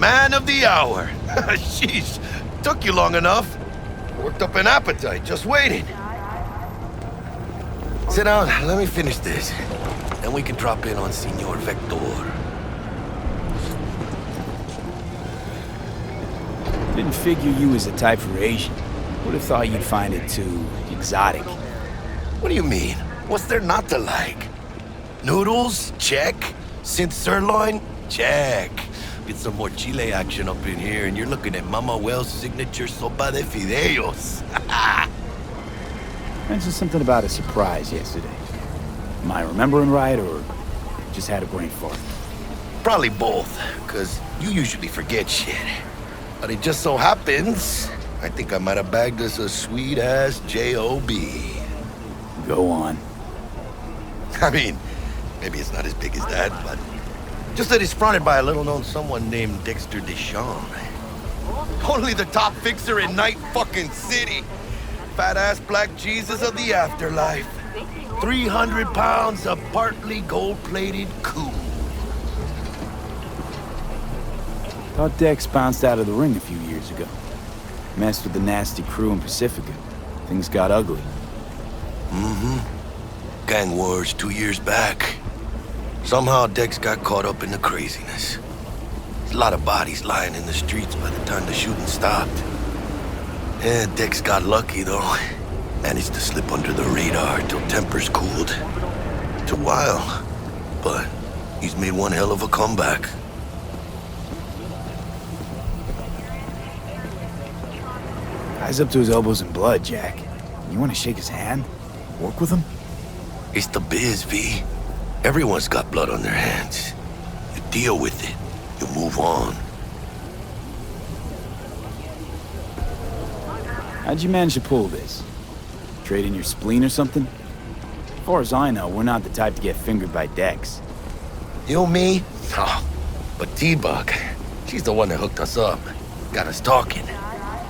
Man of the hour. Sheesh, took you long enough. Worked up an appetite, just waiting. Sit down, let me finish this. Then we can drop in on Senor Vector. Didn't figure you was the type for Asian. Would have thought you'd find it too exotic. What do you mean? What's there not to like? Noodles? Check. Synth sirloin? Check. Get some more Chile action up in here, and you're looking at Mama Wells' signature sopa de fideos. Mentioned something about a surprise yesterday. Am I remembering right, or just had a brain fart? Probably both, because you usually forget shit. But it just so happens, I think I might have bagged us a sweet-ass J.O.B. Go on. I mean, maybe it's not as big as that, but just that it's fronted by a little-known someone named Dexter Deschamps. Only the top fixer in Night fucking City. Fat-ass black Jesus of the afterlife. 300 pounds of partly gold-plated cool. Thought Dex bounced out of the ring a few years ago. Messed with the nasty crew in Pacifica. Things got ugly. Mm-hmm. Gang wars 2 years back. Somehow Dex got caught up in the craziness. There's a lot of bodies lying in the streets by the time the shooting stopped. Yeah, Dex got lucky though. Managed to slip under the radar till tempers cooled. Took a while, but he's made one hell of a comeback. Guy's up to his elbows in blood, Jack. You want to shake his hand? Work with him? It's the biz, V. Everyone's got blood on their hands. You deal with it. You move on. How'd you manage to pull this? Trade in your spleen or something? As far as I know, we're not the type to get fingered by Dex. You, me? Oh, but T-Bug, she's the one that hooked us up. Got us talking.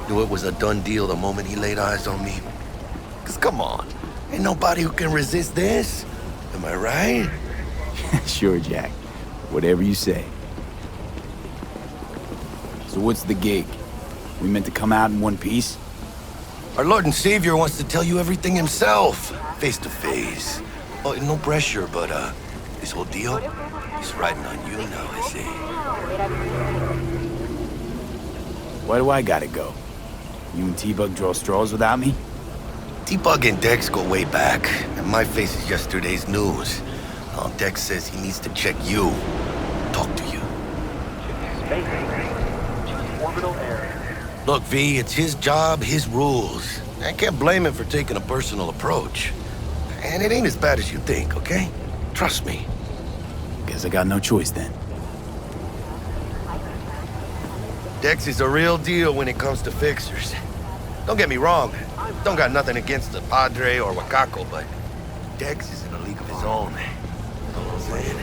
Knew it was a done deal the moment he laid eyes on me. 'Cause come on, ain't nobody who can resist this. Am I right? Sure, Jack. Whatever you say. So what's the gig? We meant to come out in one piece? Our Lord and Savior wants to tell you everything himself, face to face. Oh, no pressure, but this whole deal is riding on you now, I see. Why do I gotta go? You and T-Bug draw straws without me? T-Bug and Dex go way back, and my face is yesterday's news. Now Dex says he needs to check you, talk to you. Look, V, it's his job, his rules. I can't blame him for taking a personal approach. And it ain't as bad as you think, okay? Trust me. Guess I got no choice then. Dex is a real deal when it comes to fixers. Don't get me wrong, don't got nothing against the Padre or Wakako, but Dex is in a league of his own. Know what I'm saying?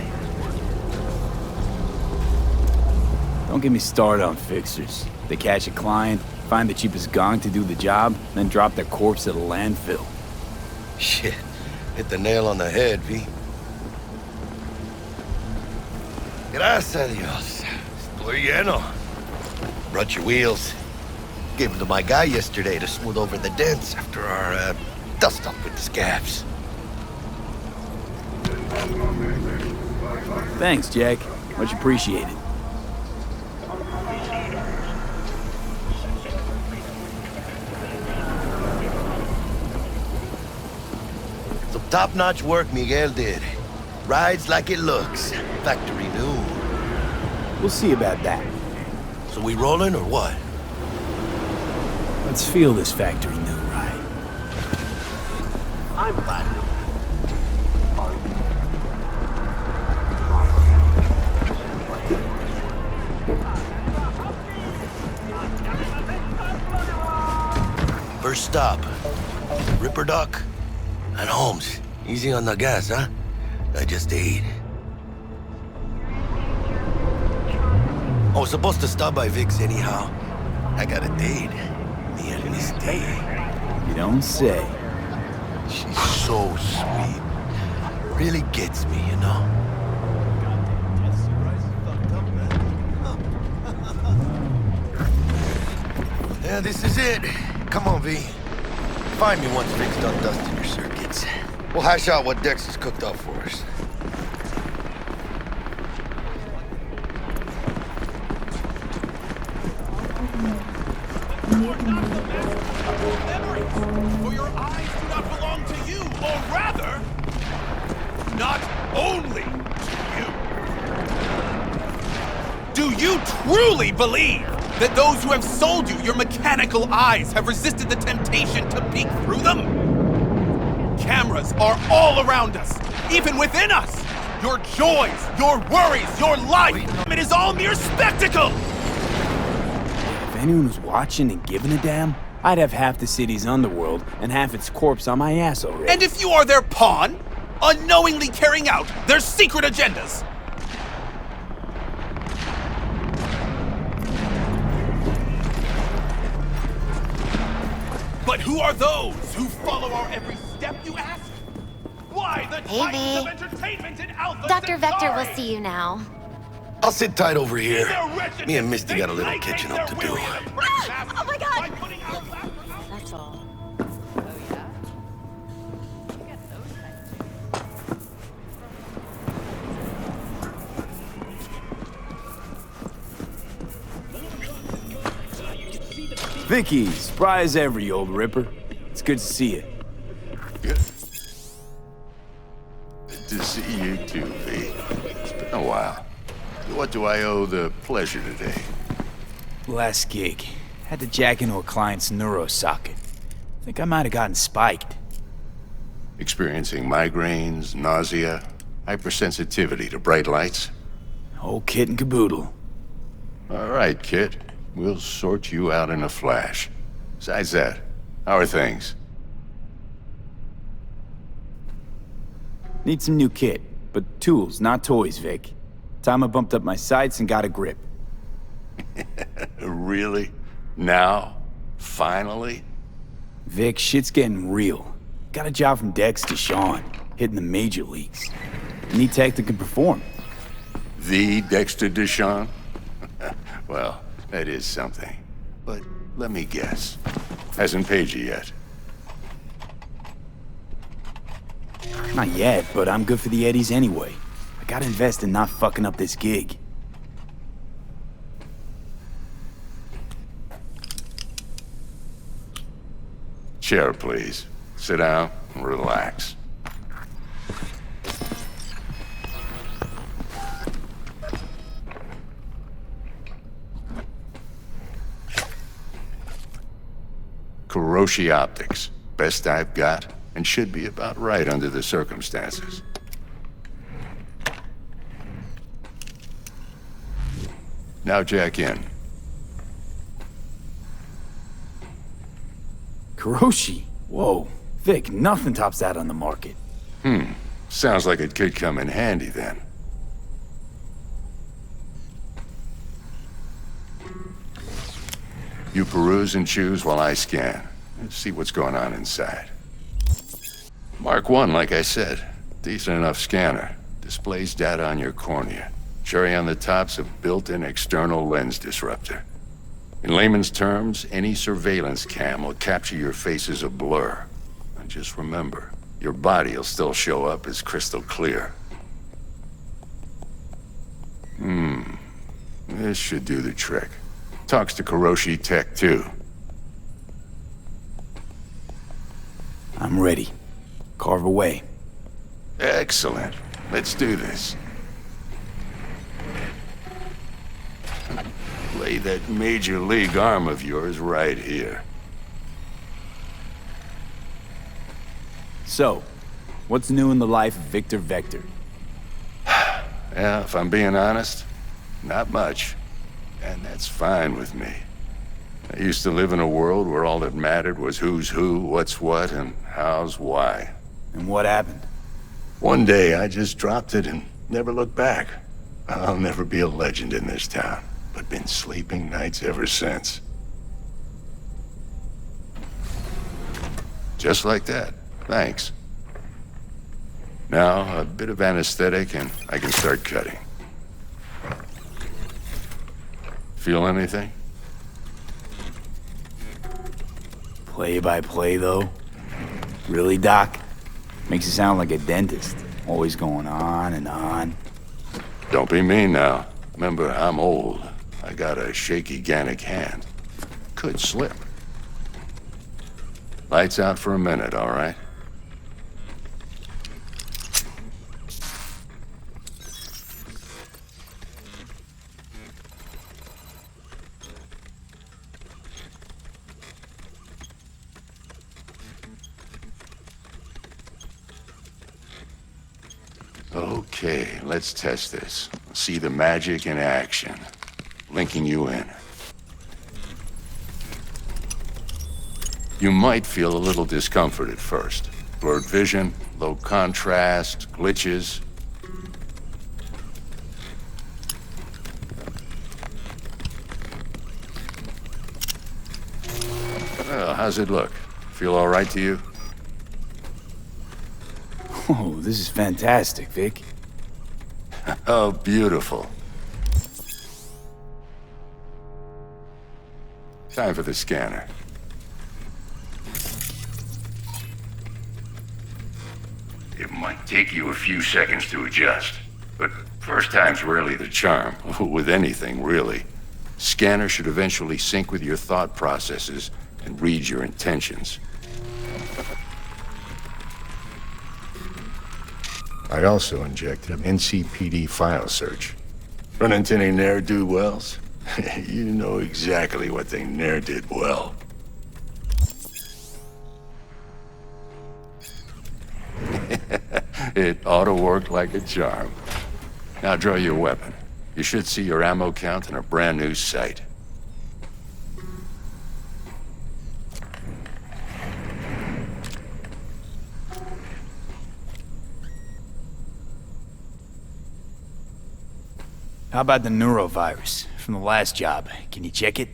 Don't get me started on fixers. They catch a client, find the cheapest gong to do the job, then drop their corpse at a landfill. Shit, hit the nail on the head, V. Gracias a Dios. Estoy lleno. Brought your wheels. Gave them to my guy yesterday to smooth over the dents after our dust-up with the scabs. Thanks, Jack. Much appreciated. Some top-notch work Miguel did. Rides like it looks. Factory new. We'll see about that. So we rolling or what? Let's feel this factory new ride. I'm glad. First stop, Ripperdoc and Holmes. Easy on the gas, huh? I just ate. I was supposed to stop by Vic's anyhow. I got a date. Me and Miss D. You don't say. She's so sweet. Really gets me, you know? Yeah, this is it. Come on, V. Find me once Vic's done dusting your circuits. We'll hash out what Dex has cooked up for us. For your eyes do not belong to you, or rather, not only to you. Do you truly believe that those who have sold you your mechanical eyes have resisted the temptation to peek through them? Cameras are all around us, even within us. Your joys, your worries, your life, it is all mere spectacle! If anyone was watching and giving a damn, I'd have half the city's underworld and half its corpse on my ass already. And if you are their pawn, unknowingly carrying out their secret agendas. But who are those who follow our every step, you ask? Why the titans of entertainment in Alpha Dr. Vector Centauri? will see you now. I'll sit tight over here. Their wretched Me and Misty got a little think catching they're up to do. weary of oppressed masses Oh my God! by putting our laughter out. That's all. Vicky, surprise every old Ripper. It's good to see you. Good. Good to see you too, V. It's been a while. What do I owe the pleasure today? Last gig. Had to jack into a client's neuro socket. Think I might have gotten spiked. Experiencing migraines, nausea, hypersensitivity to bright lights? Whole kit and caboodle. All right, kid. We'll sort you out in a flash. Besides that, how are things? Need some new kit, but tools, not toys, Vic. Time I bumped up my sights and got a grip. Really? Now? Finally? Vic, shit's getting real. Got a job from Dex to Sean, hitting the major leagues. Need tech that can perform. The Dexter Deshawn? Well, that is something. But let me guess. Hasn't paid you yet. Not yet, but I'm good for the Eddies anyway. I gotta invest in not fucking up this gig. Chair, please. Sit down and relax. Kuroshi Optics. Best I've got, and should be about right under the circumstances. Now jack in. Kuroshi? Whoa. Vic, nothing tops that on the market. Sounds like it could come in handy then. You peruse and choose while I scan. Let's see what's going on inside. Mark 1, like I said. Decent enough scanner. Displays data on your cornea. Cherry on the top's a built-in external lens disruptor. In layman's terms, any surveillance cam will capture your face as a blur. And just remember, your body will still show up as crystal clear. This should do the trick. Talks to Kuroshi Tech, too. I'm ready. Carve away. Excellent. Let's do this. Lay that major league arm of yours right here. So, what's new in the life of Victor Vector? Yeah, if I'm being honest, not much. And that's fine with me. I used to live in a world where all that mattered was who's who, what's what, and how's why. And what happened? One day, I just dropped it and never looked back. I'll never be a legend in this town, but been sleeping nights ever since. Just like that. Thanks. Now, a bit of anesthetic and I can start cutting. Feel anything? Play-by-play, though? Really, Doc? Makes you sound like a dentist. Always going on and on. Don't be mean now. Remember, I'm old. I got a shaky Gannic hand. Could slip. Lights out for a minute, all right? Okay, let's test this. See the magic in action. Linking you in. You might feel a little discomfort at first. Blurred vision, low contrast, glitches. Well, how's it look? Feel all right to you? Oh, this is fantastic, Vic. Oh, beautiful. Time for the scanner. It might take you a few seconds to adjust, but first time's rarely the charm, with anything, really. Scanner should eventually sync with your thought processes and read your intentions. I also injected an NCPD file search. Run into any ne'er-do-wells? You know exactly what they ne'er did well. It ought to work like a charm. Now draw your weapon. You should see your ammo count in a brand new sight. How about the neurovirus from the last job? Can you check it?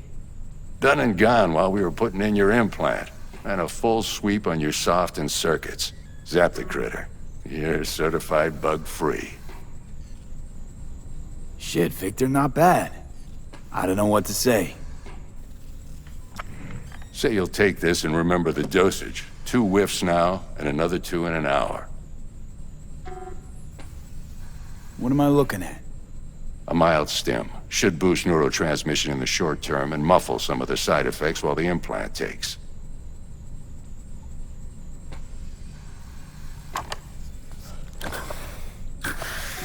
Done and gone while we were putting in your implant. And a full sweep on your soft and circuits. Zap the critter. You're certified bug-free. Shit, Victor, not bad. I don't know what to say. Say you'll take this and remember the dosage. 2 whiffs now, and another 2 in an hour. What am I looking at? A mild stim. Should boost neurotransmission in the short term and muffle some of the side effects while the implant takes.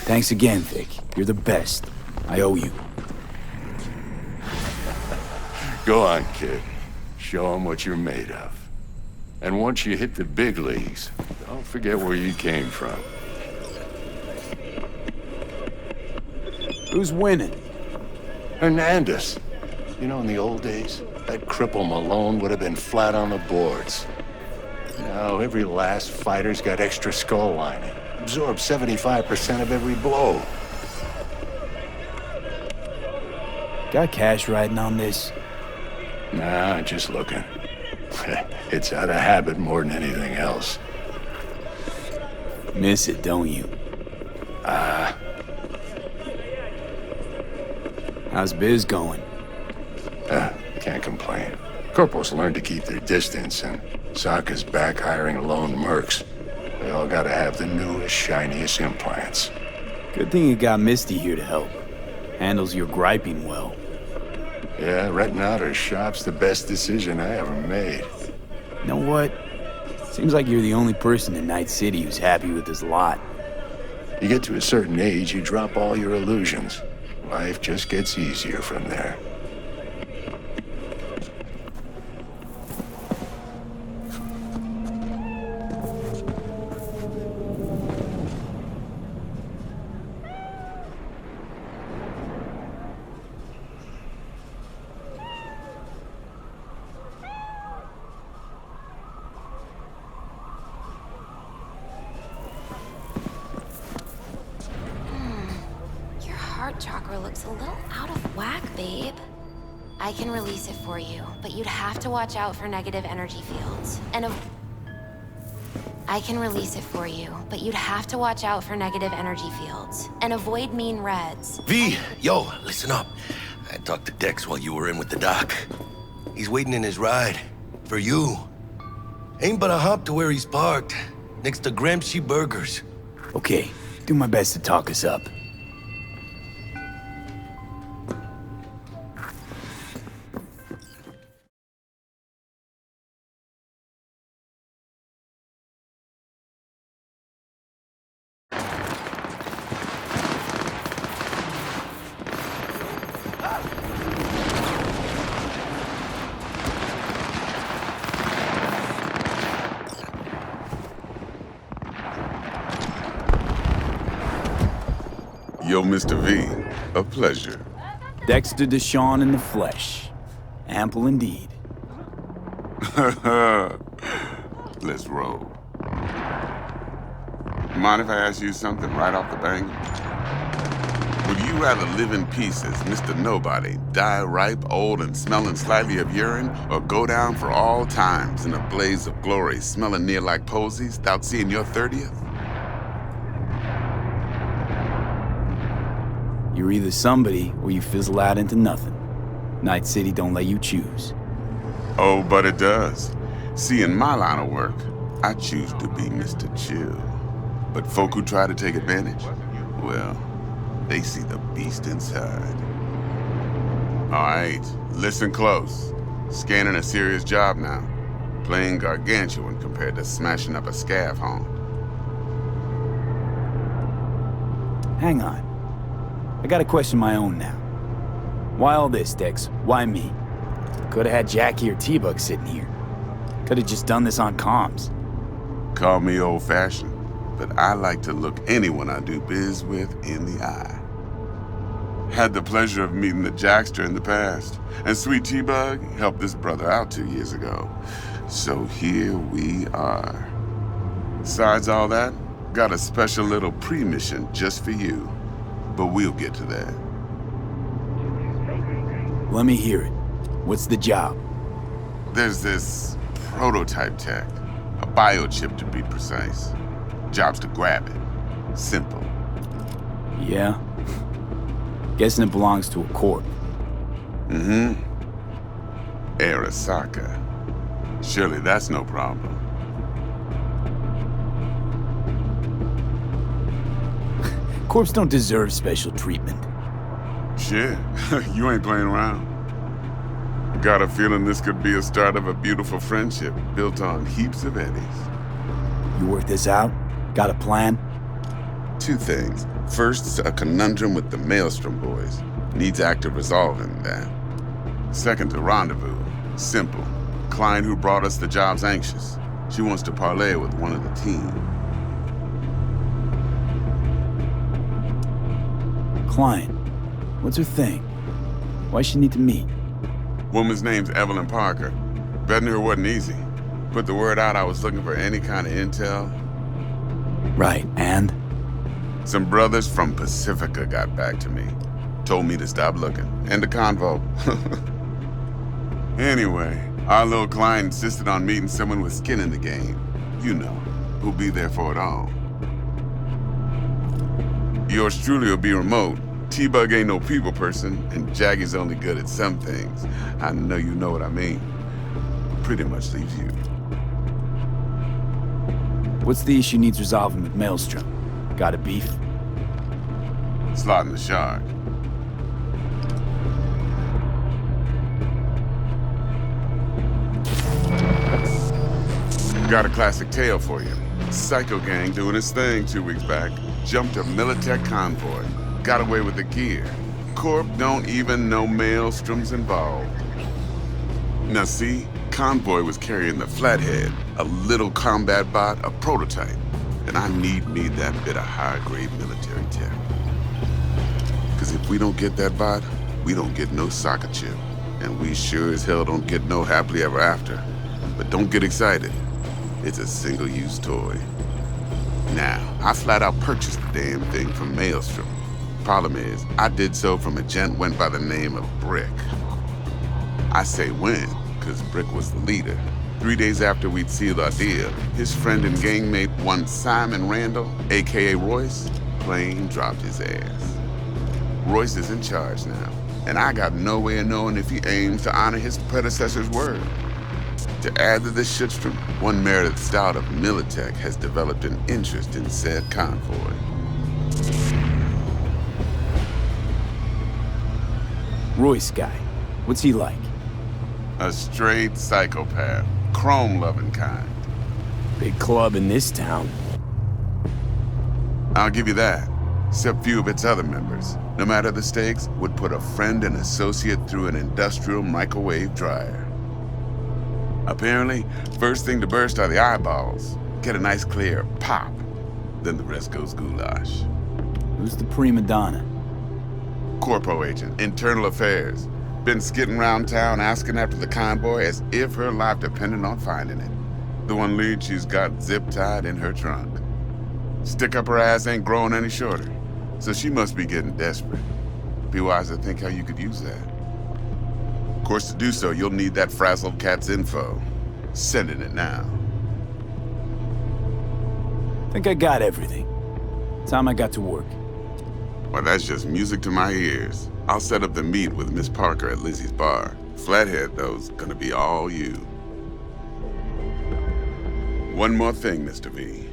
Thanks again, Vic. You're the best. I owe you. Go on, kid. Show them what you're made of. And once you hit the big leagues, don't forget where you came from. Who's winning? Hernandez. You know, in the old days, that cripple Malone would have been flat on the boards. Now, every last fighter's got extra skull lining. Absorbs 75% of every blow. Got cash riding on this? Nah, just looking. It's out of habit more than anything else. Miss it, don't you? How's biz going? Can't complain. Corporals learn to keep their distance, and Sokka's back hiring lone mercs. They all gotta have the newest, shiniest implants. Good thing you got Misty here to help. Handles your griping well. Yeah, renting out her shop's the best decision I ever made. You know what? Seems like you're the only person in Night City who's happy with this lot. You get to a certain age, you drop all your illusions. Life just gets easier from there. Heart chakra looks a little out of whack, babe. I can release it for you, but you'd have to watch out for negative energy fields. I can release it for you, but you'd have to watch out for negative energy fields and avoid mean reds. V, yo, listen up. I talked to Dex while you were in with the doc. He's waiting in his ride. For you. Ain't but a hop to where he's parked, next to Gramsci Burgers. Okay, do my best to talk us up. Yo, Mr. V, a pleasure. Dexter Deshawn in the flesh. Ample indeed. Let's roll. Mind if I ask you something right off the bang? Would you rather live in peace as Mr. Nobody, die ripe, old, and smelling slightly of urine, or go down for all times in a blaze of glory, smelling near like posies, without seeing your 30th? You're either somebody or you fizzle out into nothing. Night City don't let you choose. Oh, but it does. See, in my line of work, I choose to be Mr. Chill. But folk who try to take advantage, well, they see the beast inside. All right, listen close. Scanning a serious job now. Playing gargantuan compared to smashing up a scav home. Hang on. I got a question of my own now. Why all this, Dex? Why me? Could have had Jackie or T-Bug sitting here. Could have just done this on comms. Call me old-fashioned, but I like to look anyone I do biz with in the eye. Had the pleasure of meeting the Jackster in the past, and sweet T-Bug helped this brother out 2 years ago. So here we are. Besides all that, got a special little pre-mission just for you. But we'll get to that. Let me hear it. What's the job? There's this prototype tech, a biochip to be precise. Job's to grab it. Simple. Yeah? Guessing it belongs to a corp. Mm-hmm. Arasaka. Surely that's no problem. Corps don't deserve special treatment. Shit, you ain't playing around. Got a feeling this could be a start of a beautiful friendship built on heaps of eddies. You work this out? Got a plan? Two things. First, a conundrum with the Maelstrom boys. Needs active resolving that. Second, a rendezvous. Simple. Client who brought us the job's anxious. She wants to parlay with one of the team. Client. What's her thing? Why she need to meet? Woman's name's Evelyn Parker. Betting her wasn't easy. Put the word out I was looking for any kind of intel. Right, and? Some brothers from Pacifica got back to me. Told me to stop looking. End the convo. Anyway, our little client insisted on meeting someone with skin in the game. You know, who'll be there for it all. Yours truly will be remote. T-Bug ain't no people person, and Jaggy's only good at some things. I know you know what I mean. Pretty much leaves you. What's the issue needs resolving with Maelstrom? Got a beef? Slotting the shark. Got a classic tale for you. Psycho gang doing his thing 2 weeks back. Jumped a Militech convoy. Got away with the gear. Corp don't even know Maelstrom's involved. Now see, convoy was carrying the Flathead, a little combat bot, a prototype. And I need me that bit of high-grade military tech. Because if we don't get that bot, we don't get no soccer chip. And we sure as hell don't get no happily ever after. But don't get excited. It's a single-use toy. Now, I flat out purchased the damn thing from Maelstrom. Problem is, I did so from a gent went by the name of Brick. I say when, because Brick was the leader. 3 days after we'd sealed our deal, his friend and gangmate, one Simon Randall, aka Royce, plain dropped his ass. Royce is in charge now, and I got no way of knowing if he aims to honor his predecessor's word. To add to this shitstorm, one Meredith Stout of Militech has developed an interest in said convoy. Royce guy. What's he like? A straight psychopath. Chrome-loving kind. Big club in this town. I'll give you that. Except few of its other members, no matter the stakes, would put a friend and associate through an industrial microwave dryer. Apparently, first thing to burst are the eyeballs. Get a nice clear pop. Then the rest goes goulash. Who's the prima donna? Corpo agent, internal affairs. Been skidding around town asking after the convoy as if her life depended on finding it. The one lead she's got zip-tied in her trunk. Stick up her ass ain't growing any shorter, so she must be getting desperate. Be wise to think how you could use that. Of course, to do so, you'll need that frazzled cat's info. Sending it now. Think I got everything. Time I got to work. Well, that's just music to my ears. I'll set up the meet with Miss Parker at Lizzie's bar. Flathead, though's gonna be all you. One more thing, Mr. V.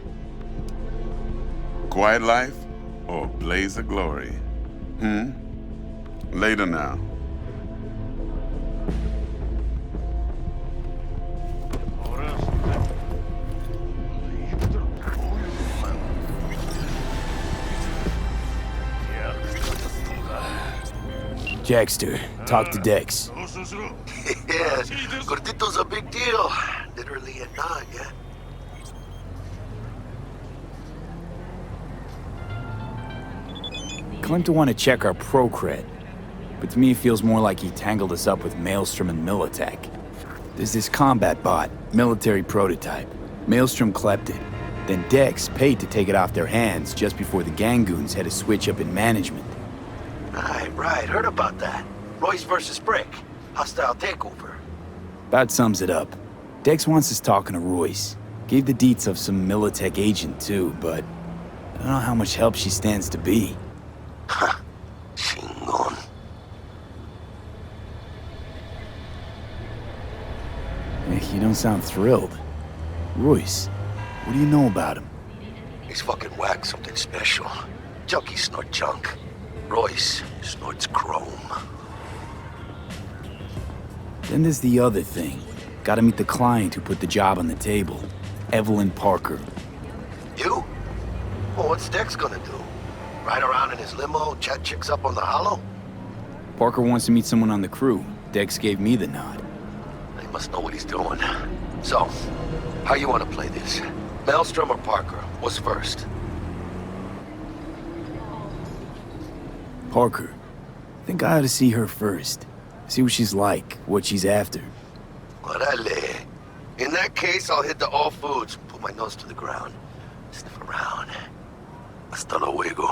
Quiet life or blaze of glory? Later now. Jackster, talk to Dex. Yeah, Gordito's a big deal. Literally and not, yeah. Claimed to want to check our pro cred, but to me it feels more like he tangled us up with Maelstrom and Militech. There's this combat bot, military prototype. Maelstrom clept it. Then Dex paid to take it off their hands just before the Gangoons had a switch up in management. Right, heard about that. Royce versus Brick. Hostile takeover. About sums it up. Dex wants us talking to Royce. Gave the deets of some Militech agent too, but I don't know how much help she stands to be. Ha. Chingon. You don't sound thrilled. Royce, what do you know about him? He's fucking whack something special. Junkies snort junk. Royce snorts chrome. Then there's the other thing. Gotta meet the client who put the job on the table. Evelyn Parker. You? Well, what's Dex gonna do? Ride around in his limo, chat chicks up on the hollow? Parker wants to meet someone on the crew. Dex gave me the nod. He must know what he's doing. So, how you want to play this? Maelstrom or Parker? What's first? Parker. Think I ought to see her first. See what she's like, what she's after. Orale. In that case, I'll hit the all foods, put my nose to the ground, sniff around. Hasta luego.